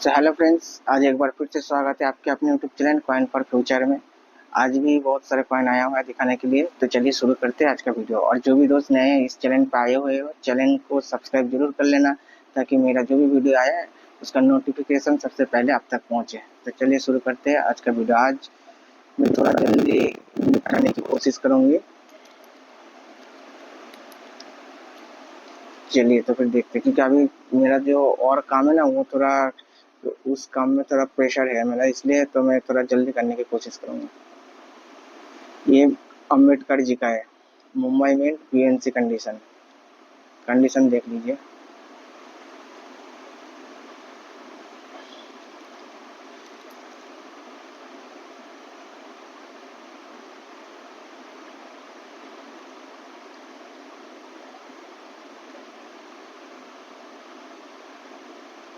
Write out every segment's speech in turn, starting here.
Hello friends, आज एक बार फिर से स्वागत है आपके अपने YouTube channel coin for future में। आज भी बहुत सारे कॉइन आया हुआ है दिखाने के लिए, तो चलिए शुरू करते हैं आज का वीडियो। और जो भी दोस्त नए हैं इस चैनल पर आए हुए हो, चैनल को सब्सक्राइब जरूर कर लेना, ताकि मेरा जो भी वीडियो आया है उसका नोटिफिकेशन सबसे पहले आप तक पहुँचे। तो चलिए शुरू करते हैं आज का वीडियो। आज मैं थोड़ा जल्दी दिखाने की कोशिश करूँगी। चलिए तो फिर देखते हैं, क्योंकि अभी मेरा जो और काम है ना, वो थोड़ा उस काम में थोड़ा प्रेशर है मेरा, इसलिए तो मैं थोड़ा जल्दी करने की कोशिश करूँगा। ये अम्बेडकर जी का है, मुंबई में पीएनसी कंडीशन। कंडीशन देख लीजिए।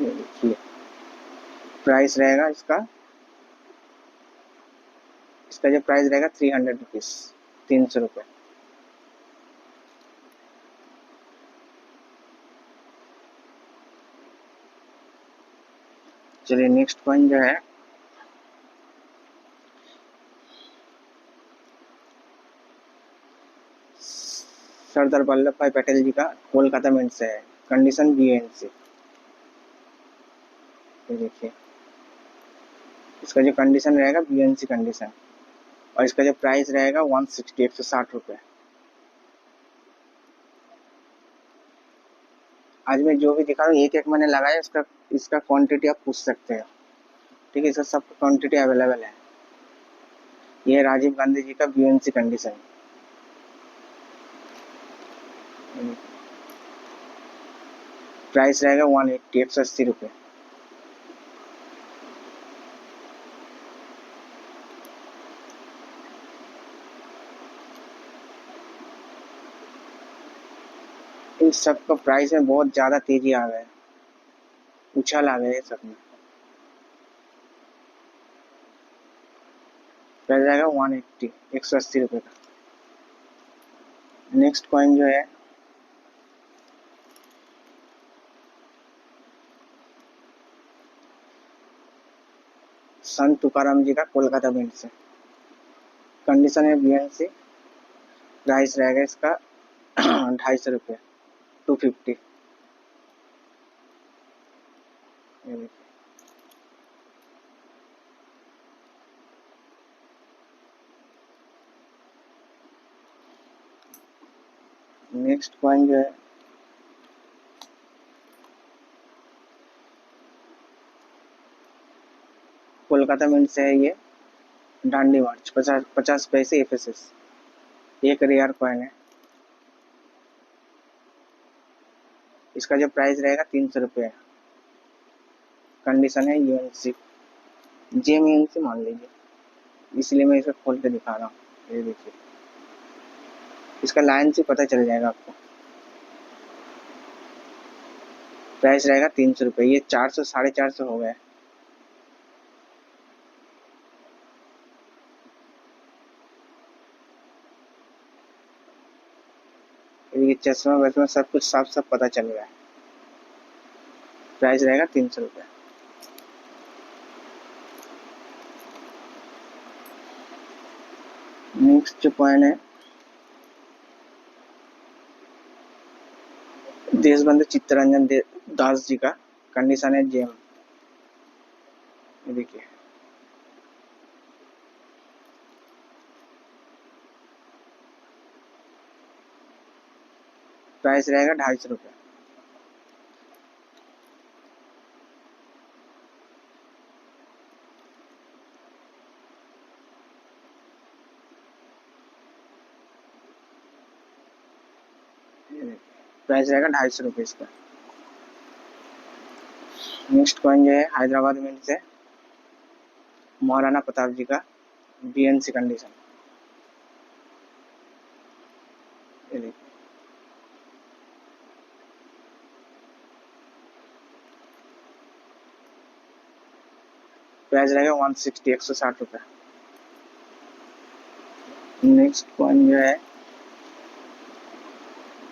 ये देखिए, प्राइस रहेगा इसका इसका जो प्राइस रहेगा 300 रुपीज, 300 रुपये। चलिए नेक्स्ट पॉइंट जो है, सरदार वल्लभ भाई पटेल जी का कोलकाता मिंट से है, कंडीशन बीएनसी। ये देखिए, इसका जो कंडीशन रहेगा बीएनसी कंडीशन, और इसका जो प्राइस रहेगा 160, 160 रुपये। आज मैं जो भी दिखा रहा हूँ एक एक मैंने लगाया, इसका इसका क्वांटिटी आप पूछ सकते हो। ठीक है, इसका सब क्वांटिटी अवेलेबल है। ये राजीव गांधी जी का बीएनसी कंडीशन। प्राइस रहेगा 180, 180 रुपये। इन सब का प्राइस में बहुत ज़्यादा तेजी आ गया है, उछाल आ गया है सब में। प्राइस रहेगा 180, 180 रुपये का। नेक्स्ट कॉइन जो है, संत तुकाराम जी का कोलकाता मिंट से, कंडीशन है बीएनसी। प्राइस रहेगा इसका 250 रुपये, 250। नेक्स्ट कॉइन जो है, कोलकाता मिंट से है ये, डांडी मार्च, 50 पैसे एफएसएस। एक रेयर कॉइन है। इसका जो प्राइस रहेगा 300 रुपये। कंडीशन है यूएनसी, जेएमएनसी मान लीजिए, इसलिए मैं इसे खोल के दिखा रहा हूँ। ये देखिए, इसका लाइन से पता चल जाएगा आपको। प्राइस रहेगा 300 रुपये। ये 400, 450 हो गया। ये चश्मा वश्मा सब कुछ साफ साफ पता चल रहा है। प्राइस रहेगा 300 रुपये। नेक्स्ट जो पॉइंट है, देशबंधु चित्तरंजन दास जी का, कंडीशन है जेम। ये देखिए, प्राइस रहेगा 250 रुपये। प्राइस रहेगा 250 रुपये इसका। नेक्स्ट कॉइन जो है, हैदराबाद मिंट से, महाराणा प्रताप जी का बीएनसी कंडीशन। ये देखिए, प्राइस रहेगा 160, 160 रुपये। नेक्स्ट कॉइन जो है,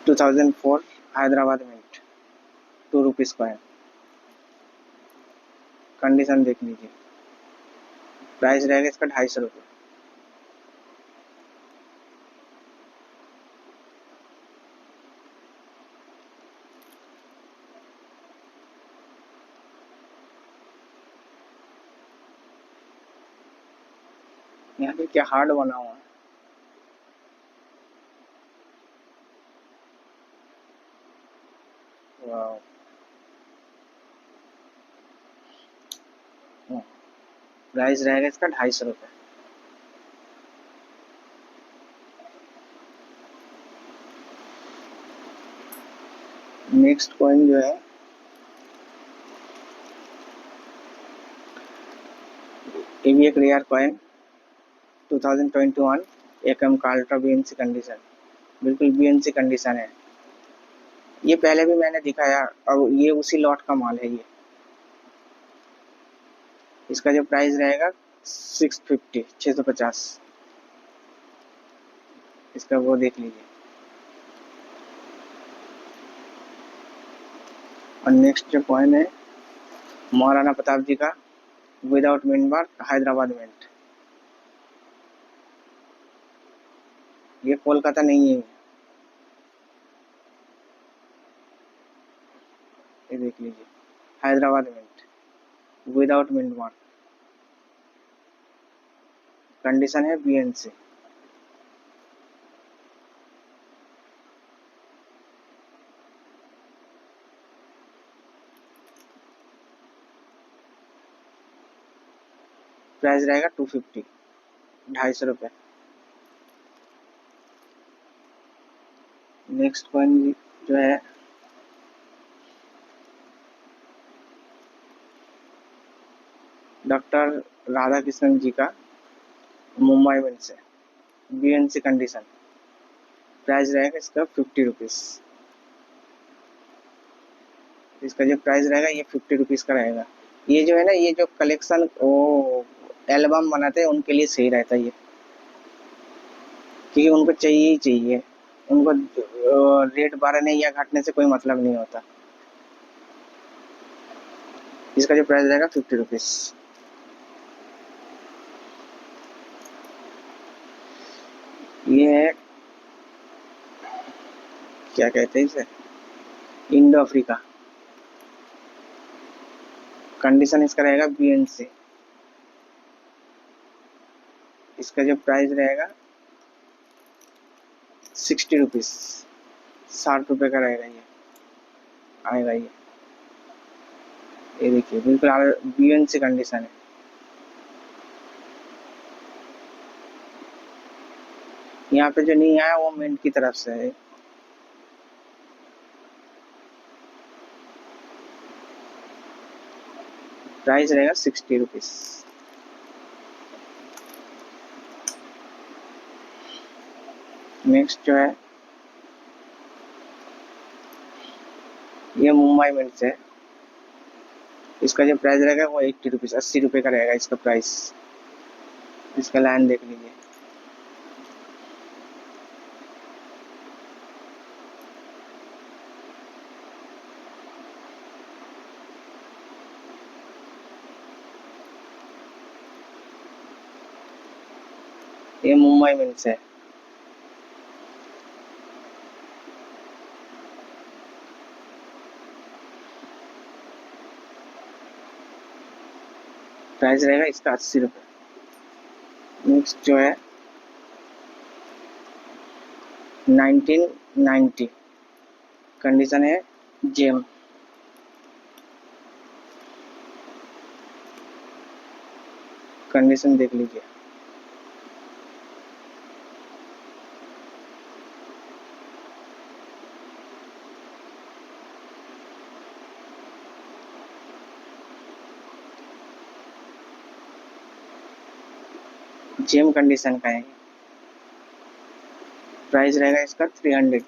2004 Hyderabad mint, 2 rupees coin. Condition देख लीजिए, प्राइस रहेगा इसका 250 रुपये। यहाँ पे क्या हार्ड बना हुआ है। वाह, प्राइस रहेगा इसका 250 रुपये। नेक्स्ट कॉइन जो है ये भी एक रेयर कॉइन 2021 एकम का अल्ट्रा बीएनसी कंडीशन, बिल्कुल बीएनसी कंडीशन है। ये पहले भी मैंने दिखाया और ये उसी लॉट का माल है ये। इसका जो प्राइस रहेगा 650 इसका वो देख लीजिए। और नेक्स्ट जो कॉइन है महाराणा प्रताप जी का without mint mark Hyderabad mint, ये कोलकाता नहीं है, ये देख लीजिए Hyderabad mint without mint mark, condition है बीएनसी। प्राइस रहेगा 250 250 रुपये। नेक्स्ट कॉइन जो है डॉक्टर राधा कृष्णन जी का मुंबई मिंट से बीएनसी कंडीशन, प्राइस रहेगा इसका 50 रुपीज़। इसका जो प्राइस रहेगा ये 50 रुपीज़ का रहेगा। ये जो है ना, ये जो कलेक्शन वो एल्बम बनाते हैं उनके लिए सही रहता है ये, क्योंकि उनको चाहिए ही चाहिए, उनको रेट बढ़ने या घटने से कोई मतलब नहीं होता। इसका जो प्राइस रहेगा 50 रुपीज़। ये है क्या कहते हैं इसे, इंडो अफ्रीका, कंडीशन इसका रहेगा बीएनसी। इसका जो प्राइस रहेगा 60 रुपीज़, 60 रुपये का रहेगा ये, आएगा ये देखिए बिल्कुल बीएनसी कंडीशन है। यहाँ पे जो नहीं आया वो मिंट की तरफ से है। प्राइस रहेगा 60 रुपीज़। नेक्स्ट जो है ये मुंबई मिंट से, इसका जो प्राइस रहेगा वो 80 रुपीज़, 80 रुपये का रहेगा इसका प्राइस। इसका लाइन देख लीजिए, ये मुंबई मिंट से। प्राइस रहेगा इसका 80 रुपये। नेक्स्ट जो है 1990, कंडीशन है जेम, कंडीशन देख लीजिए। जेम कंडीशन का है, प्राइस रहेगा इसका 300,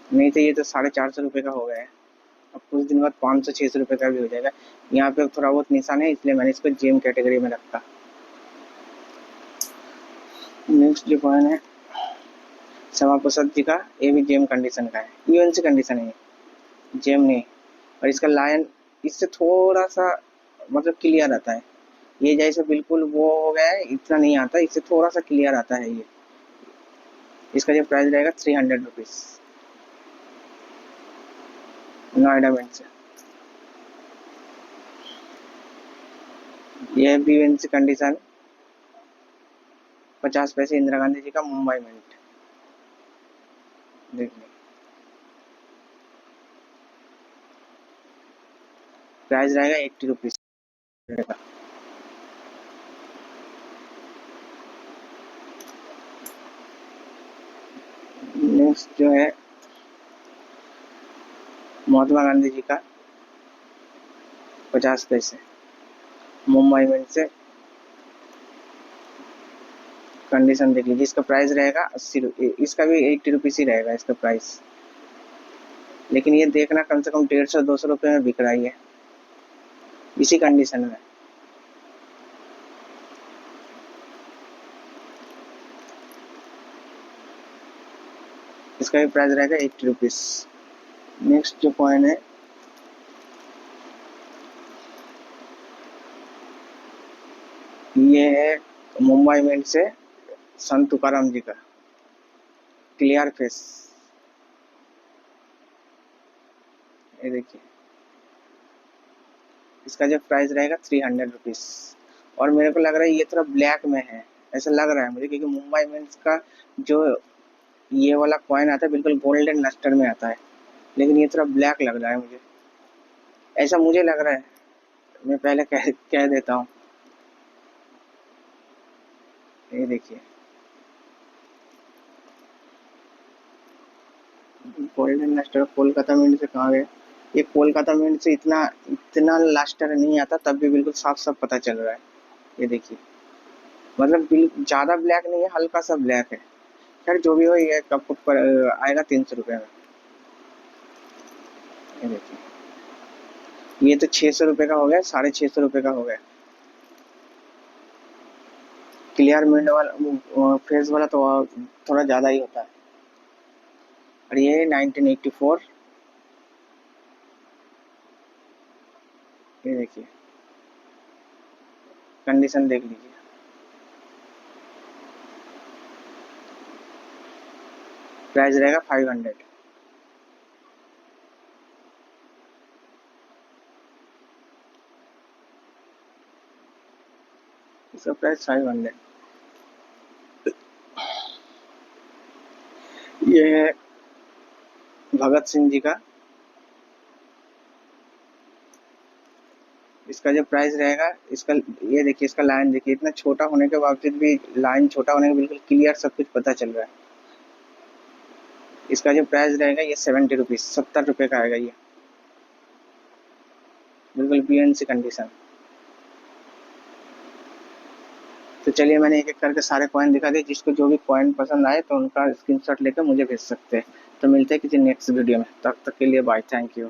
नहीं तो ये तो 450 रुपये का हो गया है। अब कुछ दिन बाद 500-600 रुपये का भी हो जाएगा। यहाँ पे थोड़ा बहुत निशान है इसलिए मैंने इसको जेम कैटेगरी में रखा। नेक्स्ट जो कॉइन है श्यामा प्रसाद जी का, ये भी जेम कंडीशन का है, यूएनसी कंडीशन है, जेम नहीं। और इसका लायन इससे थोड़ा सा मतलब क्लियर आता है। ये जैसे बिल्कुल वो हो गया है, इतना नहीं आता, इससे थोड़ा सा क्लियर आता है ये। इसका जो प्राइस रहेगा 300 रुपीज, नोएडा में से। ये भी इनसी कंडीशन, 50 पैसे इंदिरा गांधी जी का मुंबई मिंट। देख लो, प्राइस रहेगा 80 रुपीज का। नेक्स्ट जो है महात्मा गांधी जी का 50 पैसे मुंबई मिंट से। कंडीशन देख लीजिए, इसका प्राइस रहेगा 80 रुपये, इसका भी 80 रुपीज ही रहेगा इसका प्राइस। लेकिन ये देखना कम से कम 150-200 रुपये में बिक रहा है इसी कंडीशन में। इसका भी प्राइस रहेगा 80 रुपीज। नेक्स्ट जो कॉइन है ये है मुंबई मिंट से संत तुकाराम जी का क्लियर फेस। ये देखिए, इसका जो प्राइस रहेगा 300 रुपीज। और मेरे को लग रहा है ये थोड़ा ब्लैक में है, ऐसा लग रहा है मुझे, क्योंकि मुंबई मिंट्स का जो ये वाला कॉइन आता है बिल्कुल गोल्डन लस्टर में आता है, लेकिन ये थोड़ा ब्लैक लग रहा है मुझे, ऐसा मुझे लग रहा है। मैं पहले कह देता हूँ। ये देखिए, गोल्डन लस्टर कोलकाता मिंट से कहाँ गया? ये कोलकाता मिंट से इतना इतना लस्टर नहीं आता, तब भी बिल्कुल साफ साफ पता चल रहा है। ये देखिए, मतलब ज्यादा ब्लैक नहीं है, हल्का सा ब्लैक है। खैर जो भी हो, ये कप पर आएगा 300 रुपये में। ये देखिए, ये तो 600 रुपये का हो गया, 650 रुपये का हो गया। क्लियर मिंट वाला फेस वाला तो थोड़ा ज्यादा ही होता है। और ये 1984। ये देखिए, कंडीशन देख लीजिए, प्राइस रहेगा 500। इसका प्राइस 500। ये है भगत सिंह जी का। इसका जो प्राइस रहेगा, इसका ये देखिए, इसका लाइन देखिए, इतना छोटा होने के बावजूद भी, लाइन छोटा होने के बिल्कुल क्लियर सब कुछ पता चल रहा है। इसका जो प्राइस रहेगा ये 70 रुपीज, 70 रुपये का आएगा ये, बिल्कुल बीएनसी कंडीशन। तो चलिए, मैंने एक एक करके सारे कॉइन दिखा दिए। जिसको जो भी कॉइन पसंद आए तो उनका स्क्रीनशॉट लेकर मुझे भेज सकते हैं। तो मिलते हैं किसी नेक्स्ट वीडियो में, तब तक के लिए बाय, थैंक यू।